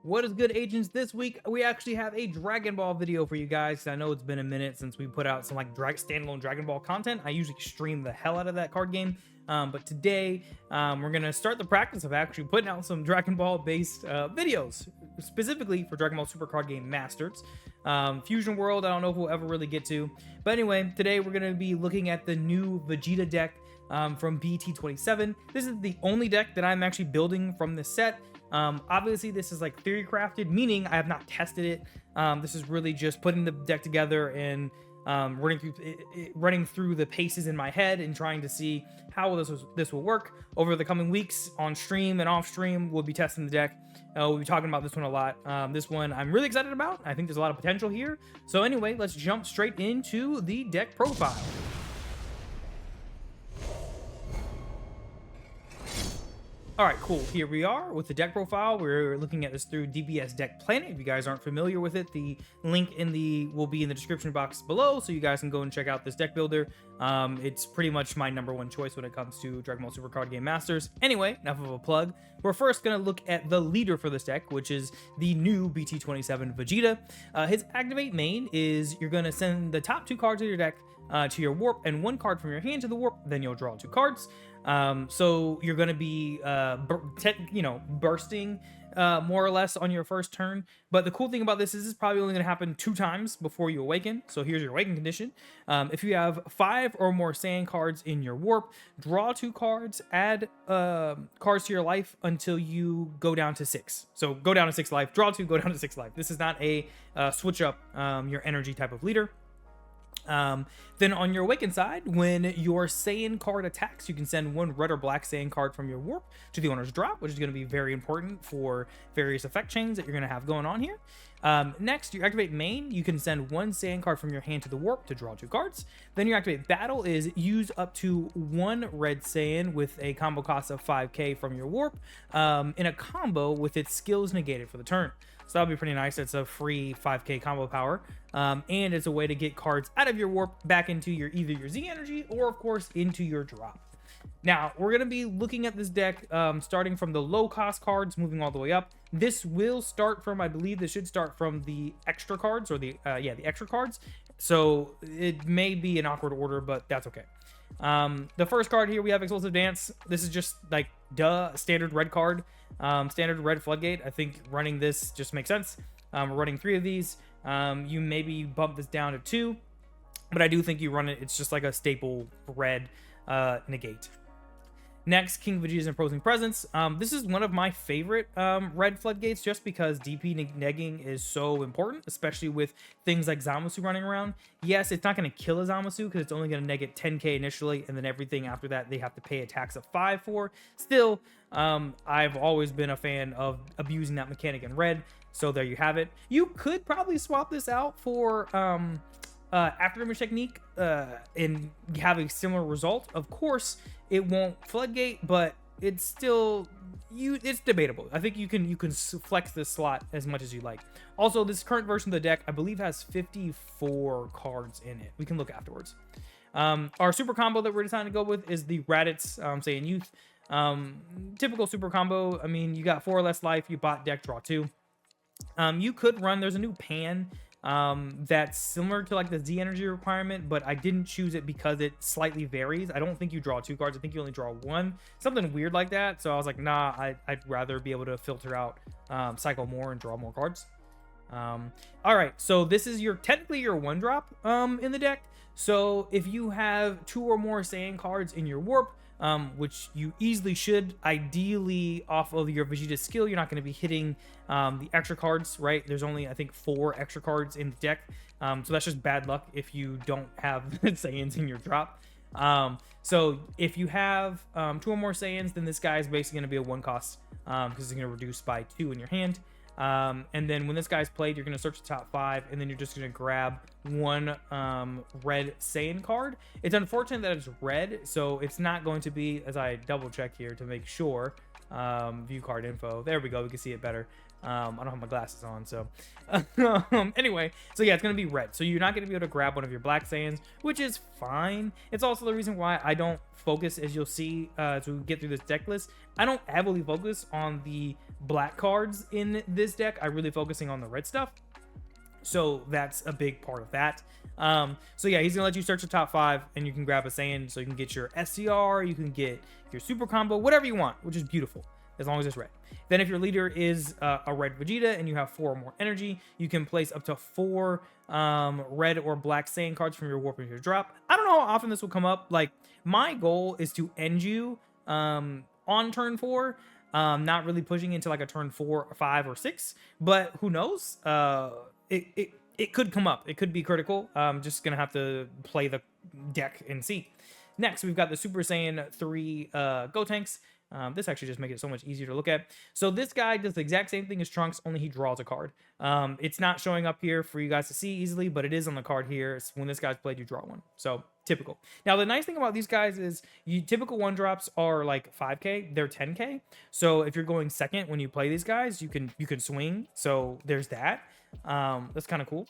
What is good, agents? This week we actually have a Dragon Ball video for you guys. I know it's been a minute since we put out some like standalone Dragon Ball content. I usually stream the hell out of that card game, but today we're gonna start the practice of actually putting out some Dragon Ball based videos, specifically for Dragon Ball Super Card Game Masters. Fusion World, I don't know if we'll ever really get to, but anyway, today we're gonna be looking at the new Vegeta deck from BT27. This is the only deck that I'm actually building from this set. Obviously this is like theory crafted, meaning I have not tested it. This is really just putting the deck together and running through the paces in my head and trying to see how this will work over the coming weeks on stream and off stream. We'll be testing the deck. We'll be talking about this one a lot. This one I'm really excited about. I think there's a lot of potential here. So anyway, let's jump straight into the deck profile. All right, cool. Here we are with the deck profile. We're looking at this through DBS Deck Planet. If you guys aren't familiar with it, the link will be in the description box below, so you guys can go and check out this deck builder. It's pretty much my #1 choice when it comes to Dragon Ball Super Card Game Masters. Anyway, enough of a plug. We're first going to look at the leader for this deck, which is the new BT27 Vegeta. His activate main is you're going to send the top 2 cards of your deck to your warp and 1 card from your hand to the warp. Then you'll draw 2 cards. So you're going to be bursting more or less on your first turn. But the cool thing about this is it's probably only going to happen 2 times before you awaken. So here's your awaken condition. If you have 5 or more Saiyan cards in your warp, draw 2 cards, add cards to your life until you go down to 6. So go down to 6 life, draw 2, go down to 6 life. This is not a switch up your energy type of leader. Then on your awakened side, when your Saiyan card attacks, you can send 1 red or black Saiyan card from your warp to the owner's drop, which is going to be very important for various effect chains that you're going to have going on here. Next, you activate main. You can send 1 Saiyan card from your hand to the warp to draw 2 cards. Then your activate battle is use up to 1 red Saiyan with a combo cost of 5k from your warp in a combo with its skills negated for the turn. So that'll be pretty nice. It's a free 5k combo power, and it's a way to get cards out of your warp back into either your Z energy or of course into your drop. Now we're going to be looking at this deck starting from the low cost cards, moving all the way up. This will start from, I believe this should start from the extra cards, or the extra cards. So it may be an awkward order, but that's okay. The first card here, we have Explosive Dance. This is just like standard red card, standard red floodgate. I think running this just makes sense. We're running 3 of these. You maybe bump this down to 2, but I do think you run it. It's just like a staple red negate. Next, King Vegeta's Imposing Presence. This is one of my favorite red floodgates just because DP negging is so important, especially with things like Zamasu running around. Yes, it's not going to kill a Zamasu because it's only going to neg it 10k initially, and then everything after that they have to pay a tax of 5 for. Still, I've always been a fan of abusing that mechanic in red, so there you have it. You could probably swap this out for afterimage technique and have a similar result. Of course it won't floodgate, but it's still it's debatable. I think you can flex this slot as much as you like. Also, this current version of the deck I believe has 54 cards in it. We can look afterwards. Our super combo that we're deciding to go with is the Raditz Saiyan Youth. Typical super combo. I mean, you got 4 or less life, you bot deck, draw 2. You could run, there's a new pan that's similar to like the Z energy requirement, but I didn't choose it because it slightly varies. I don't think you draw 2 cards. I think you only draw 1, something weird like that. So I was like, nah, I'd rather be able to filter out, cycle more and draw more cards. All right, so this is technically your 1 drop in the deck. So if you have 2 or more Saiyan cards in your warp, which you easily should, ideally off of your Vegeta skill, you're not going to be hitting the extra cards, right? There's only, I think, 4 extra cards in the deck. So that's just bad luck if you don't have Saiyans in your drop. So if you have 2 or more Saiyans, then this guy is basically going to be a 1 cost because it's going to reduce by 2 in your hand. And then when this guy's played, you're going to search the top 5, and then you're just going to grab 1 red Saiyan card. It's unfortunate that it's red, so it's not going to be, as I double check here to make sure, view card info. There we go. We can see it better. I don't have my glasses on, so anyway, so yeah, it's gonna be red, so you're not gonna be able to grab one of your black Saiyans, which is fine. It's also the reason why I don't focus, as you'll see as we get through this deck list, I don't heavily focus on the black cards in this deck. I'm really focusing on the red stuff. So that's a big part of that. So yeah, he's gonna let you search the top 5 and you can grab a Saiyan, so you can get your SCR, you can get your super combo, whatever you want, which is beautiful as long as it's red. Then if your leader is a red Vegeta and you have 4 or more energy, you can place up to 4 red or black Saiyan cards from your warp into your drop. I don't know how often this will come up. Like, my goal is to end you on turn 4, not really pushing into like a turn 4 or 5 or 6, but who knows. It could come up. It could be critical. Just gonna have to play the deck and see. Next, we've got the Super Saiyan 3 Gotenks. This actually just makes it so much easier to look at. So this guy does the exact same thing as Trunks, only he draws a card. It's not showing up here for you guys to see easily, but it is on the card here. It's when this guy's played, you draw one. So typical. Now, the nice thing about these guys is typical 1-drops are like 5k, they're 10k. So if you're going second when you play these guys, you can swing. So there's that. That's kind of cool.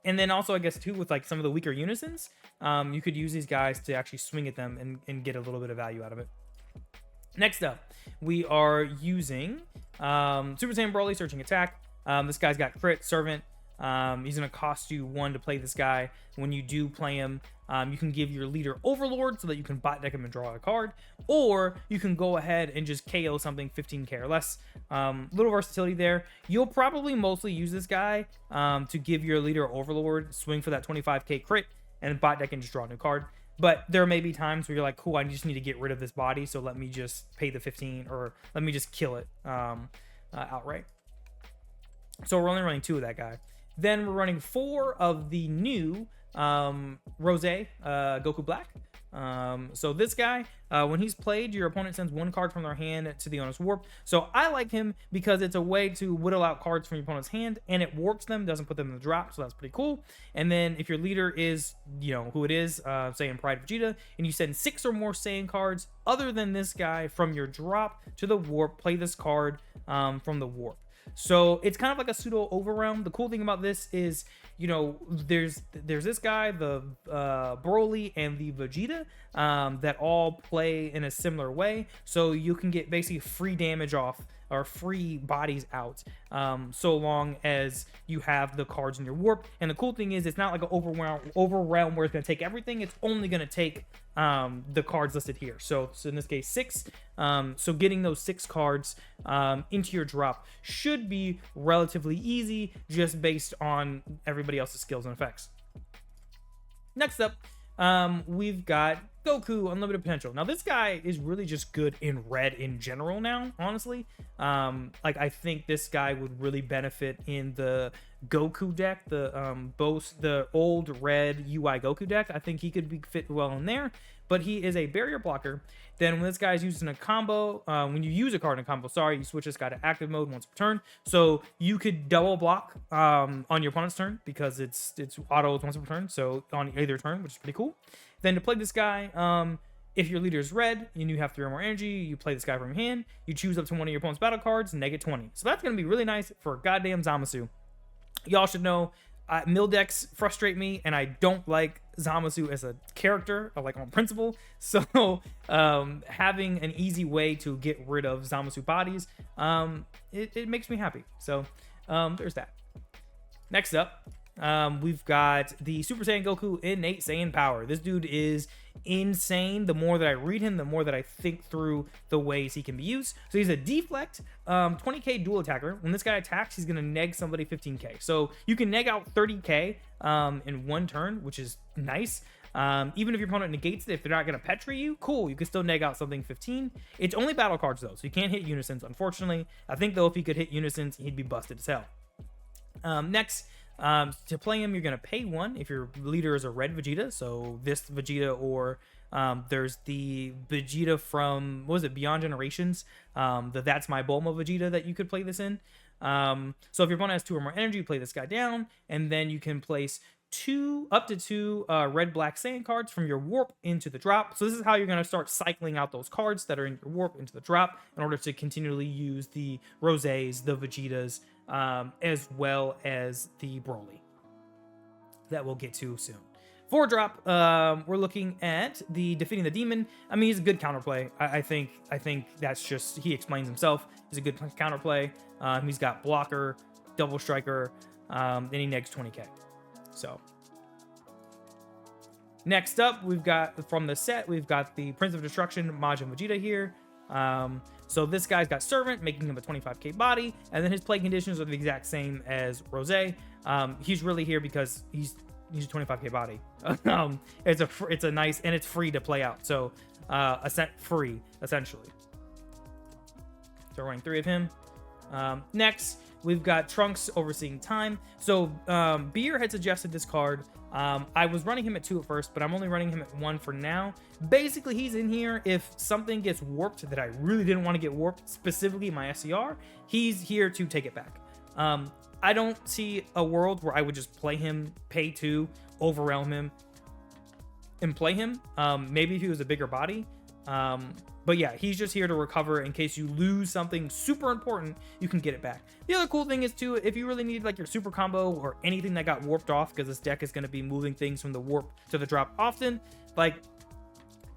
And then also, I guess, too, with like some of the weaker unisons, you could use these guys to actually swing at them and get a little bit of value out of it. Next up, we are using Super Saiyan Broly, Searching Attack. This guy's got Crit, Servant. He's going to cost you 1 to play this guy. When you do play him, you can give your leader Overlord so that you can bot deck him and draw a card. Or you can go ahead and just KO something 15k or less. Little versatility there. You'll probably mostly use this guy to give your leader Overlord, swing for that 25k crit, and bot deck and just draw a new card. But there may be times where you're like, cool, I just need to get rid of this body, so let me just pay the 15, or let me just kill it outright. So we're only running 2 of that guy. Then we're running 4 of the new Rose Goku Black. So this guy, when he's played, your opponent sends 1 card from their hand to the owner's warp. So I like him because it's a way to whittle out cards from your opponent's hand, and it warps them, doesn't put them in the drop, so that's pretty cool. And then if your leader is, you know, who it is, Saiyan Pride Vegeta, and you send 6 or more Saiyan cards other than this guy from your drop to the warp, play this card from the warp. So it's kind of like a pseudo overrealm. The cool thing about this is, you know, there's this guy, the Broly and the Vegeta, that all play in a similar way. So you can get basically free damage off, or free bodies out, so long as you have the cards in your warp. And the cool thing is, it's not like an overwhelm where it's going to take everything. It's only going to take the cards listed here. So in this case, 6. So getting those 6 cards into your drop should be relatively easy, just based on everybody else's skills and effects. Next up, we've got Goku Unlimited Potential. Now this guy is really just good in red in general now, honestly. Like, I think this guy would really benefit in the Goku deck, the old red UI Goku deck. I think he could fit well in there, but he is a barrier blocker. Then when this guy is used in a combo, when you use a card in a combo, you switch this guy to active mode once per turn. So you could double block on your opponent's turn, because it's autos once per turn, so on either turn, which is pretty cool. Then to play this guy, if your leader is red and you have 3 or more energy, you play this guy from your hand. You choose up to one of your opponent's battle cards, -20. So that's going to be really nice for goddamn Zamasu. Y'all should know, mill decks frustrate me, and I don't like Zamasu as a character, like on principle. So having an easy way to get rid of Zamasu bodies, it makes me happy. So there's that. Next up, we've got the Super Saiyan Goku Innate Saiyan Power. This dude is insane. The more that I read him, the more that I think through the ways he can be used. So he's a deflect 20k dual attacker. When this guy attacks, he's going to neg somebody 15k. So you can neg out 30k in 1 turn, which is nice. Even if your opponent negates it, if they're not going to Petri you, cool, you can still neg out something 15. It's only battle cards though, so you can't hit unisons, unfortunately. I think though, if he could hit unisons, he'd be busted as hell. Next, to play him, you're going to pay 1 if your leader is a red Vegeta. So this Vegeta, or there's the Vegeta from, what was it, Beyond Generations, That's My Bulma Vegeta that you could play this in. So if your opponent has 2 or more energy, you play this guy down, and then you can place up to 2 red black Saiyan cards from your warp into the drop. So this is how you're going to start cycling out those cards that are in your warp into the drop, in order to continually use the Roses, the Vegetas, as well as the Broly that we'll get to soon. 4 drop, we're looking at the defeating the demon. I mean, he's a good counterplay. I think that's just, he explains himself. He's a good counterplay. He's got blocker, double striker, then he negs 20k. So next up, we've got from the set, we've got the Prince of Destruction, Majin Vegeta here. So this guy's got Servant, making him a 25k body, and then his play conditions are the exact same as Rose. He's really here because he's a 25k body. It's a nice, and it's free to play out. So free essentially. So we're running 3 of him. Next, we've got Trunks Overseeing Time. So Beer had suggested this card. I was running him at 2 at first, but I'm only running him at 1 for now. Basically, he's in here if something gets warped that I really didn't want to get warped, specifically my SCR. He's here to take it back. I don't see a world where I would just play him, pay 2, overwhelm him, and play him. Maybe if he was a bigger body. But yeah, he's just here to recover in case you lose something super important, you can get it back. The other cool thing is too, if you really need like your super combo or anything that got warped off, because this deck is going to be moving things from the warp to the drop often, like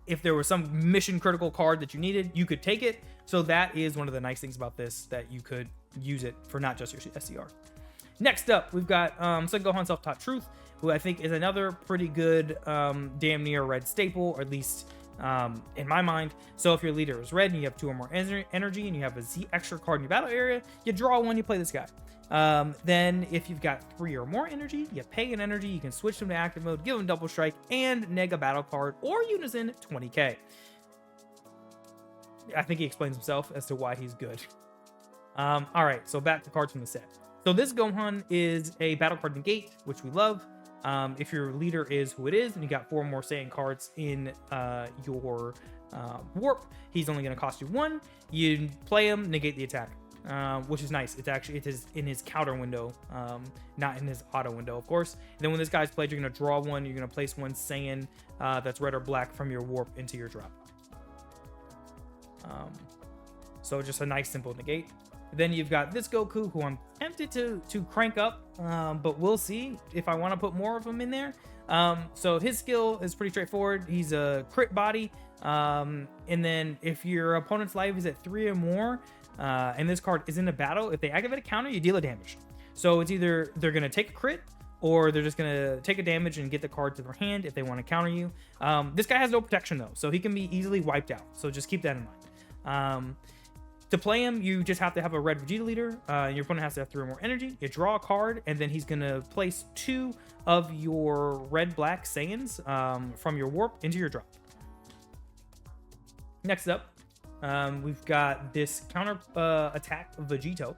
if there was some mission critical card that you needed, you could take it. So that is one of the nice things about this, that you could use it for not just your SCR. Next up, we've got Son Gohan Self-Taught Truth, who I think is another pretty good damn near red staple, or at least in my mind. So if your leader is red and you have 2 or more energy and you have a Z extra card in your battle area, you draw 1, you play this guy. Then if you've got 3 or more energy, you pay an energy, you can switch them to active mode, give them double strike, and neg a battle card or unison 20k. I think he explains himself as to why he's good. All right, so back to cards from the set. So this Gohan is a battle card negate, which we love. If your leader is who it is, and you got 4 more Saiyan cards in your warp, he's only going to cost you 1. You play him, negate the attack, which is nice. It is in his counter window, not in his auto window, of course. And then when this guy's played, you're going to draw 1. You're going to place 1 Saiyan that's red or black from your warp into your drop. So just a nice simple negate. Then you've got this Goku, who I'm tempted to crank up, but we'll see if I want to put more of him in there. So his skill is pretty straightforward. He's a crit body, and then if your opponent's life is at 3 or more, and this card is in a battle, if they activate a counter, you deal a damage. So it's either they're going to take a crit, or they're just going to take a damage and get the card to their hand if they want to counter you. This guy has no protection, though, so he can be easily wiped out. So just keep that in mind. To play him, you just have to have a red Vegeta leader. Your opponent has to have 3 or more energy. You draw a card, and then he's going to place 2 of your red-black Saiyans from your warp into your drop. Next up, we've got this counter attack Vegito.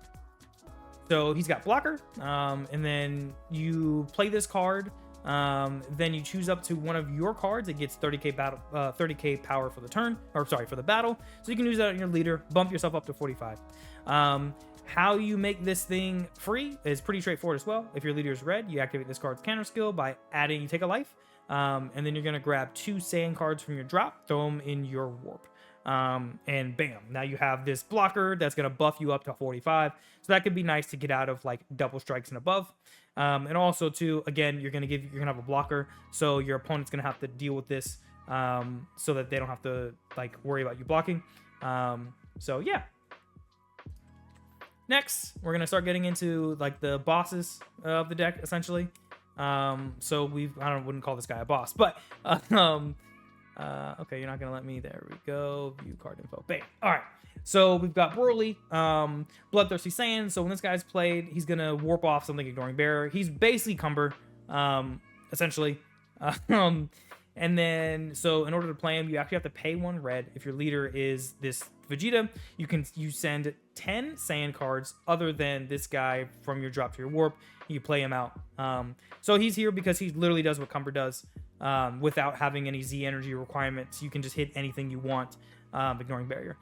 So he's got blocker, and then you play this card. Then you choose up to one of your cards. It gets 30k power for the turn, or sorry, for the battle. So you can use that on your leader, bump yourself up to 45. How you make this thing free is pretty straightforward as well. If your leader is red, you activate this card's counter skill by adding, you take a life, and then you're going to grab 2 Saiyan cards from your drop, throw them in your warp. And bam, now you have this blocker that's going to buff you up to 45. So that could be nice to get out of like double strikes and above. And also too, again, you're going to have a blocker. So your opponent's going to have to deal with this, so that they don't have to like worry about you blocking. So yeah. Next, we're going to start getting into like the bosses of the deck essentially. So wouldn't call this guy a boss, but, okay, you're not gonna let me. There we go. View card info. Bam. All right. So we've got Broly, Bloodthirsty Saiyan. So when this guy's played, he's gonna warp off something, ignoring bearer. He's basically Cumber, essentially. And then so in order to play him, you actually have to pay 1 red. If your leader is this Vegeta, you send 10 Saiyan cards other than this guy from your drop to your warp. You play him out. So he's here because he literally does what Cumber does. Without having any Z energy requirements, you can just hit anything you want, ignoring barrier.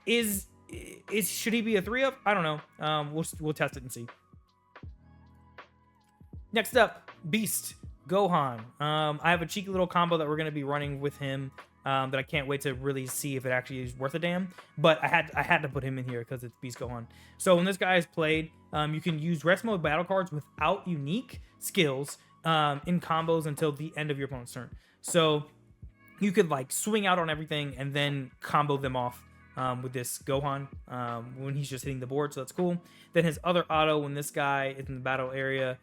Should he be a 3-up? I don't know. We'll test it and see. Next up, Beast Gohan. I have a cheeky little combo that we're going to be running with him, that I can't wait to really see if it actually is worth a damn. But I had to put him in here because it's Beast Gohan. So when this guy is played, you can use rest mode battle cards without unique skills in combos until the end of your opponent's turn. So you could like swing out on everything and then combo them off with this Gohan when he's just hitting the board. So that's cool. Then his other auto, when this guy is in the battle area,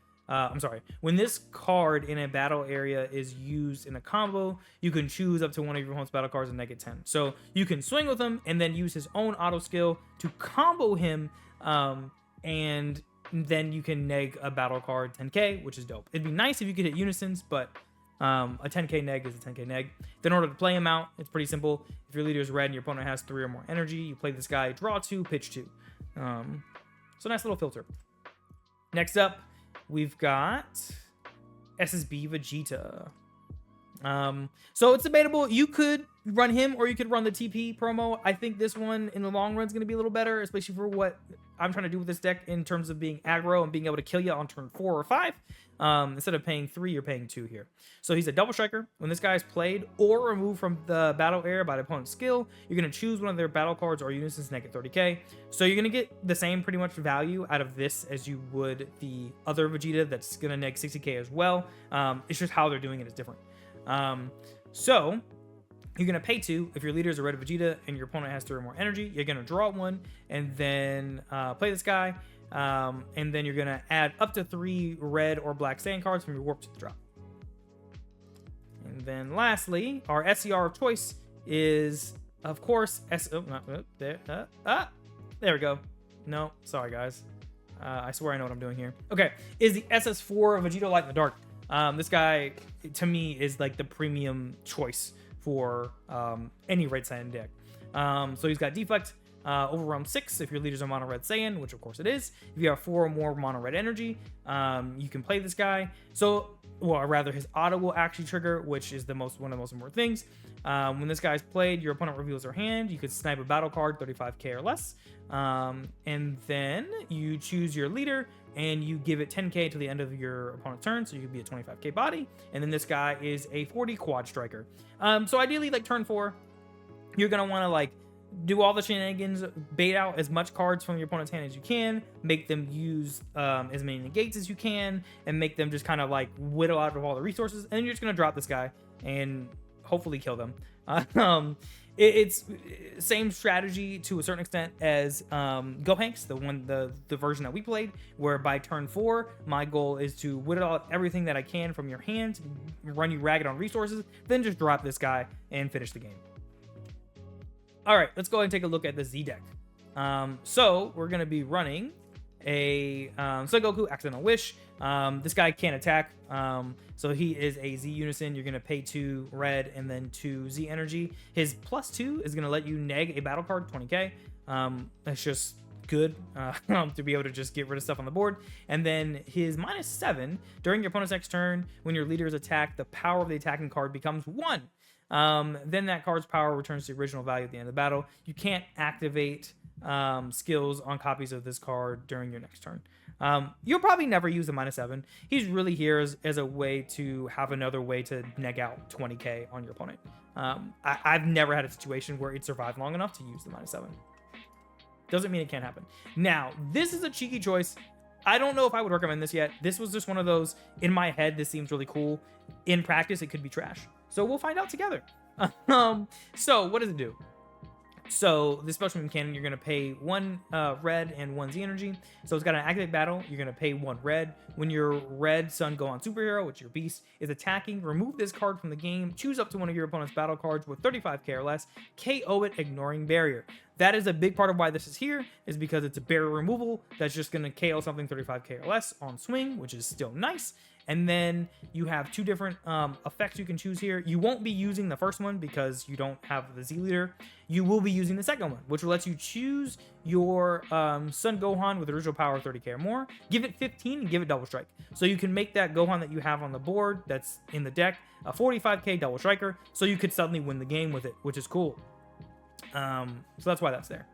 when this card in a battle area is used in a combo, you can choose up to one of your opponent's battle cards and negative 10. So you can swing with him and then use his own auto skill to combo him, and then you can neg a battle card 10k, which is dope. It'd be nice if you could hit unisons, but a 10k neg is a 10k neg. Then in order to play him out, it's pretty simple. If your leader is red and your opponent has 3 or more energy, you play this guy, draw 2, pitch 2. So nice little filter. Next up, we've got SSB Vegeta. So it's debatable. You could run him or you could run the TP promo. I think this one in the long run is going to be a little better, especially for what I'm trying to do with this deck in terms of being aggro and being able to kill you on turn 4 or 5. Instead of paying 3, you're paying 2 here. So he's a double striker. When this guy is played or removed from the battle area by the opponent's skill, you're going to choose one of their battle cards or unisons, negative 30k. So you're going to get the same pretty much value out of this as you would the other Vegeta that's going to neg 60k as well. It's just how they're doing it is different. So you're going to pay 2 if your leader is a red Vegeta and your opponent has 3 or more energy. You're going to draw 1 and then play this guy. And then you're going to add up to 3 red or black Saiyan cards from your warp to the drop. And then lastly, our SCR of choice is, of course, there we go. No, sorry guys. I swear I know what I'm doing here. Okay, is the SS4 Vegeta Light in the Dark. This guy, to me, is like the premium choice for any red Saiyan deck. So he's got deflect, overwhelm 6 if your leader's a mono red Saiyan, which of course it is. If you have 4 or more mono red energy, you can play this guy. So, well, or rather, his auto will actually trigger, which is one of the most important things. When this guy's played, your opponent reveals their hand. You could snipe a battle card, 35k or less, and then you choose your leader and you give it 10k to the end of your opponent's turn, so you could be a 25k body. And then this guy is a 40 quad striker. So ideally, like turn 4, you're gonna want to like do all the shenanigans, bait out as much cards from your opponent's hand as you can, make them use as many negates as you can, and make them just kind of like whittle out of all the resources. And then you're just gonna drop this guy and hopefully kill them. It's same strategy to a certain extent as Gohanks, the version that we played, where by turn 4, my goal is to whittle out everything that I can from your hand, run you ragged on resources, then just drop this guy and finish the game. All right, let's go ahead and take a look at the Z deck. So we're going to be running a Son Goku Accidental Wish. This guy can't attack, so he is a Z unison. You're going to pay 2 red and then 2 Z energy. His +2 is going to let you neg a battle card, 20k. That's just good to be able to just get rid of stuff on the board. And then his -7, during your opponent's next turn, when your leader is attacked, the power of the attacking card becomes 1. Then that card's power returns to the original value at the end of the battle. You can't activate skills on copies of this card during your next turn. You'll probably never use the -7. He's really here as a way to have another way to neg out 20k on your opponent. I've never had a situation where it survived long enough to use the -7. Doesn't mean it can't happen. Now, this is a cheeky choice. I don't know if I would recommend this yet. This was just one of those, in my head, this seems really cool. In practice, it could be trash. So we'll find out together. So what does it do? So the special move cannon, you're going to pay 1 red and 1 Z energy. So it's got an activate battle. You're going to pay 1 red. When your red Son Gohan superhero, which your beast, is attacking, remove this card from the game. Choose up to one of your opponent's battle cards with 35k or less. KO it, ignoring barrier. That is a big part of why this is here, is because it's a barrier removal that's just going to KO something 35k or less on swing, which is still nice. And then you have 2 different effects you can choose here. You won't be using the first one because you don't have the Z leader. You will be using the second one, which will let you choose your Son Gohan with original power of 30k or more. Give it 15 and give it double strike. So you can make that Gohan that you have on the board that's in the deck a 45k double striker. So you could suddenly win the game with it, which is cool. So that's why that's there.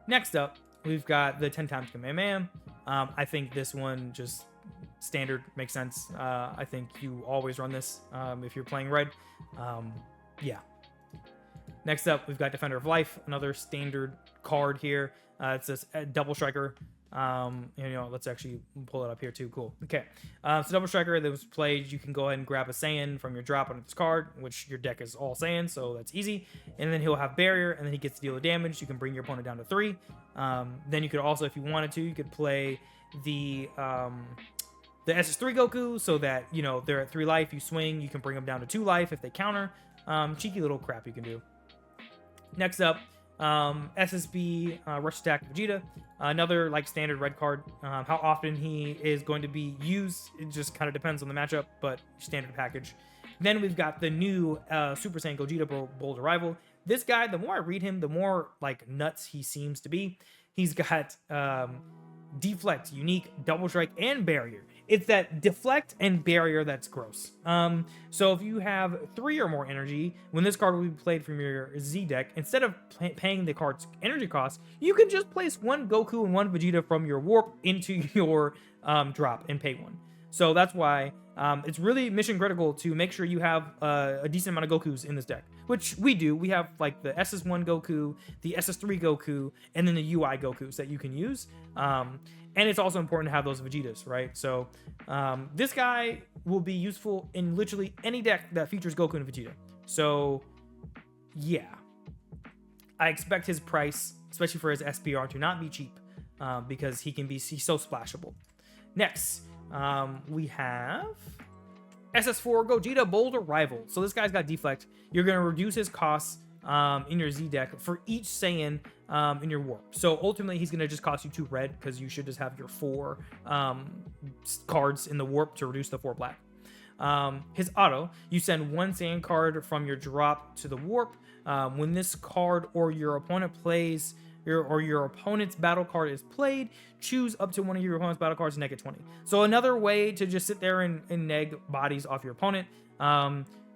Next up, we've got the 10 times Kamehameha. I think this one just standard makes sense. I think you always run this if you're playing red. Yeah. Next up, we've got Defender of Life, another standard card here. It's a double striker. Let's actually pull it up here too. Cool. Okay. So Double Striker that was played, you can go ahead and grab a Saiyan from your drop on this card, which your deck is all Saiyan, so that's easy. And then he'll have Barrier, and then he gets to deal the damage. You can bring your opponent down to 3. Then you could also, if you wanted to, you could play the SS3 Goku, so that, they're at 3 life. You swing, you can bring them down to 2 life if they counter. Cheeky little crap you can do. Next up, SSB Rush Attack Vegeta, another like standard red card. How often he is going to be used, it just kind of depends on the matchup, but standard package. Then we've got the new Super Saiyan Gogeta Bold Arrival. This guy, the more I read him, the more like nuts he seems to be. He's got Deflect, Unique, Double Strike, and Barrier. It's that Deflect and Barrier that's gross. So if you have 3 or more energy, when this card will be played from your Z deck, instead of paying the card's energy cost, you can just place 1 Goku and 1 Vegeta from your Warp into your drop and pay 1. So that's why it's really mission critical to make sure you have a decent amount of Gokus in this deck, which we do. We have like the SS1 Goku, the SS3 Goku, and then the UI Gokus that you can use. And it's also important to have those Vegetas, right? So this guy will be useful in literally any deck that features Goku and Vegeta. So yeah, I expect his price, especially for his SPR, to not be cheap because he's so splashable. Next, we have SS4 Gogeta Bold Arrival. So this guy's got Deflect. You're going to reduce his costs in your Z deck for each Saiyan in your Warp. So ultimately, he's going to just cost you 2 red because you should just have your 4 cards in the Warp to reduce the 4 black. His auto, you send 1 Saiyan card from your drop to the Warp. When this card or your opponent plays your opponent's battle card is played, choose up to one of your opponent's battle cards and neg it 20. So another way to just sit there and neg bodies off your opponent.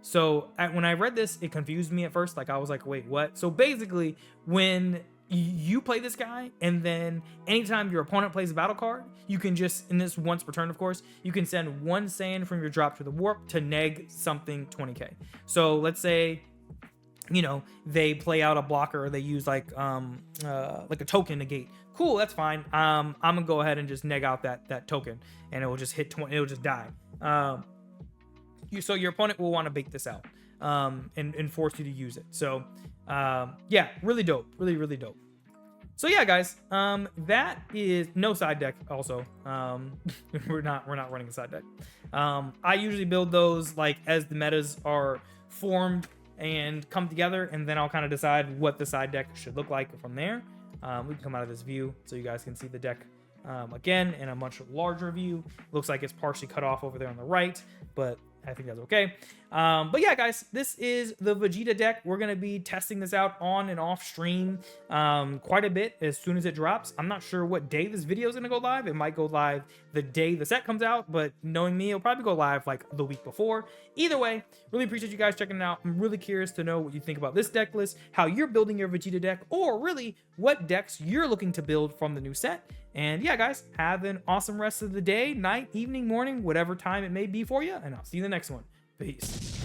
So when I read this, it confused me at first. Like I was like, wait, what? So basically, when you play this guy, and then anytime your opponent plays a battle card, you can just, in this once per turn, of course, you can send 1 Saiyan from your drop to the Warp to neg something 20k. So let's say, they play out a blocker, or they use like a token negate. Cool, that's fine. I'm gonna go ahead and just neg out that token, and it will just hit 20. It'll just die. So your opponent will want to bait this out and force you to use it. So yeah, really dope, really dope. So yeah, guys, that is no side deck. Also, we're not running a side deck. I usually build those like as the metas are formed and come together, and then I'll kind of decide what the side deck should look like from there. We can come out of this view so you guys can see the deck again in a much larger view. Looks like it's partially cut off over there on the right, but I think that's okay. But yeah, guys, this is the Vegeta deck. We're going to be testing this out on and off stream quite a bit as soon as it drops. I'm not sure what day this video is going to go live. It might go live the day the set comes out, but knowing me, it'll probably go live like the week before. Either way, really appreciate you guys checking it out. I'm really curious to know what you think about this deck list, how you're building your Vegeta deck, or really what decks you're looking to build from the new set. And yeah, guys, have an awesome rest of the day, night, evening, morning, whatever time it may be for you, and I'll see you in the next one. Peace.